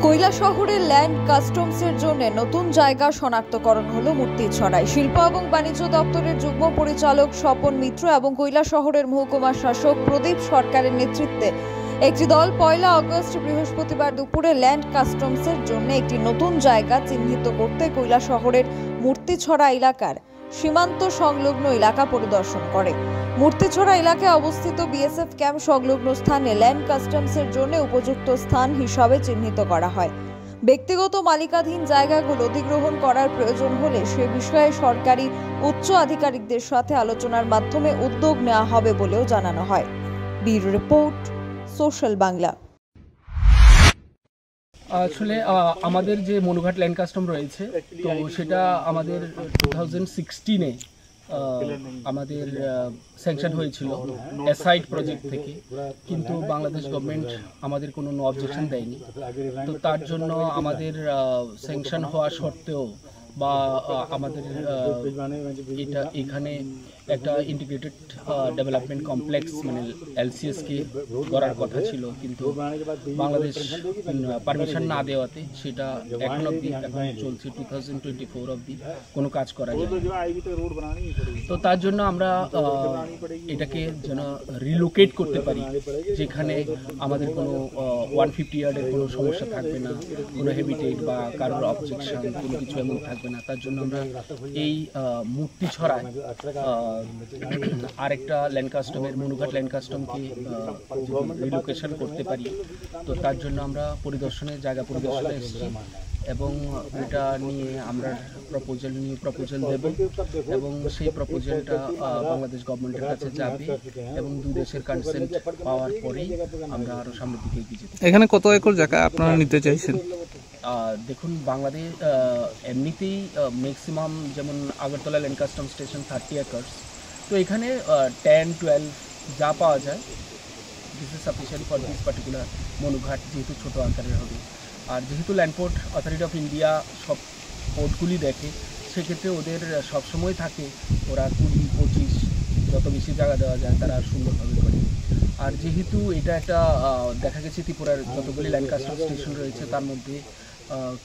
কৈলাসহরের ল্যান্ড কাস্টমসের জন্য নতুন জায়গা শনাক্তকরণ হলো মূর্তিছড়ায়। শিল্প এবং বাণিজ্য দপ্তরের যুগ্ম পরিচালক স্বপন মিত্র এবং কৈলাসহরের মহকুমা শাসক প্রদীপ সরকারের নেতৃত্বে একটি দল 1 আগস্ট বৃহস্পতিবার দুপুরে ল্যান্ড কাস্টমসের জন্য একটি নতুন জায়গা চিহ্নিত করতে কৈলাসহরের মূর্তিছড়া এলাকার সীমান্ত সংলগ্ন এলাকা পরিদর্শন করে। মূর্তিছড়া এলাকায় অবস্থিত বিএসএফ ক্যাম্প সংলগ্ন স্থানে ল্যান্ড কাস্টমসের জন্য উপযুক্ত স্থান হিসাবে চিহ্নিত করা হয়। ব্যক্তিগত মালিকাধীন জায়গাগুলো অধিগ্রহণ করার প্রয়োজন হলে সে বিষয়ে সরকারি উচ্চ আধিকারিকদের সাথে আলোচনার মাধ্যমে উদ্যোগ নেওয়া হবে বলেও জানানো হয়। Bureau report, social Bangla. আসলে আমাদের যে মনুঘাট ল্যান্ড কাস্টম রয়েছে, তো সেটা আমাদের 2016-এ আমাদের স্যাংশন হয়েছিল এসআইড প্রজেক্ট থেকে, কিন্তু বাংলাদেশ গভর্নমেন্ট আমাদের কোনো অবজেকশন দেয়নি। তো তার জন্য আমাদের স্যাংশন হওয়া সত্ত্বেও বা আমাদের এটা এখানে একটা ইন্টিগ্রেটেড ডেভেলপমেন্ট কমপ্লেক্স মানে এলসিএসকে করার কথা ছিল, কিন্তু বাংলাদেশ পারমিশন না দেওয়াতে সেটা এখন চলছে 2024 অবধি কোনো কাজ করা যায়। তো তার জন্য আমরা এটাকে যেন রিলোকেট করতে পারি, যেখানে আমাদের কোনো 150 ইয়ার্ডের কোনো সমস্যা থাকবে না, কোনো হেবিটেট বা কারোর অবজেকশন কোনো কিছু এমন থাকবে না। তার জন্য আমরা এই মূর্তিছড়ায় আরেকটা ল্যান্ড কাস্টমের মনুঘাট ল্যান্ড কাস্টমকে রিলোকেশন করতে পারি। তো তার জন্য আমরা জায়গা পরিদর্শনে এসেছি এবং এটা নিয়ে আমরা প্রপোজাল দেব এবং সেই প্রপোজালটা বাংলাদেশ গভর্নমেন্টের কাছে যাবে এবং দুই দেশের কনসেন্ট পাওয়ার পরেই আমরা আরও সামনের দিকে এগিয়ে যেতে। এখানে কত একর জায়গা আপনারা নিতে চাইছেন? দেখুন, বাংলাদেশ এমনিতেই ম্যাক্সিমাম, যেমন Agartala land custom station 30 acres, তো এখানে 10-12 যা পাওয়া যায়, this is sufficient for this particular Manughat, যেহেতু ছোটো আকারের হবে। আর যেহেতু land port authority of India সব পোর্টগুলি দেখে, সেক্ষেত্রে ওদের সবসময় থাকে ওরা 20-25 যত বেশি জায়গা দেওয়া যায় তারা সুন্দরভাবে করে। আর যেহেতু এটা একটা দেখা গেছে ত্রিপুরার যতগুলি ল্যান্ড কাস্টম স্টেশন রয়েছে তার মধ্যে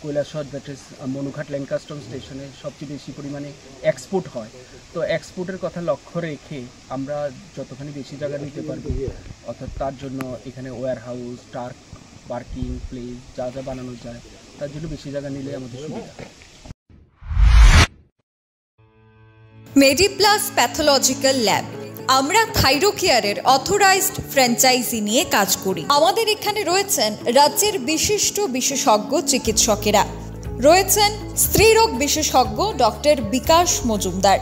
Kailashahar, that is Manughat land custom স্টেশনে সবচেয়ে বেশি পরিমাণে এক্সপোর্ট হয়। তো এক্সপোর্টের কথা লক্ষ্য রেখে আমরা যতখানি বেশি জায়গা নিতে পারবো, অর্থাৎ তার জন্য এখানে ওয়্যার হাউস, টার্ক, পার্কিং প্লেস যা যা বানানো যায়, তার জন্য বেশি জায়গা নিলে আমাদের সুবিধা। মেডিপ্লাস প্যাথোলজিক্যাল ল্যাব, আমরা থাইরোকেয়ারের অথরাইজড ফ্র্যাঞ্চাইজি নিয়ে কাজ করি। আমাদের এখানে রয়েছেন রাজ্যের বিশিষ্ট বিশেষজ্ঞ চিকিৎসকেরা, রয়েছেন স্ত্রীরোগ বিশেষজ্ঞ ডক্টর বিকাশ মজুমদার,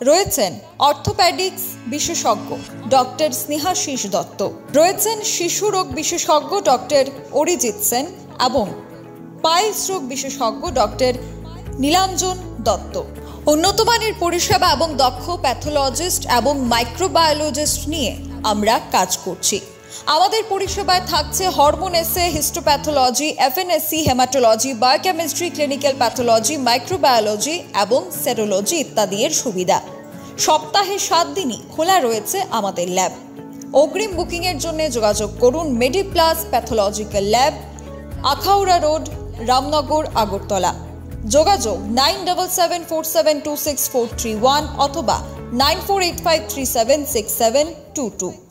রয়েছেন অর্থোপ্যাডিক্স বিশেষজ্ঞ ডক্টর স্নেহাশিস দত্ত, রয়েছেন শিশু রোগ বিশেষজ্ঞ ডক্টর অরিজিৎ সেন এবং পাইলস রোগ বিশেষজ্ঞ ডক্টর নীলাঞ্জন দত্ত। উন্নত মানের পরিষেবা এবং দক্ষ প্যাথোলজিস্ট এবং মাইক্রোবায়োলজিস্ট নিয়ে আমরা কাজ করছি। আমাদের পরিষেবায় থাকছে হরমোন এসে, histopathology, FNSC, haematology, biochemistry, clinical pathology, microbiology এবং সেরোলজি ইত্যাদি এর সুবিধা। সপ্তাহে 7 দিনই খোলা রয়েছে আমাদের ল্যাব। অগ্রিম বুকিংয়ের জন্য যোগাযোগ করুন Mediplus pathological lab, Akhaura road, Ramnagar, Agartala. যোগাযোগ 9774726431 অথবা 9485376722।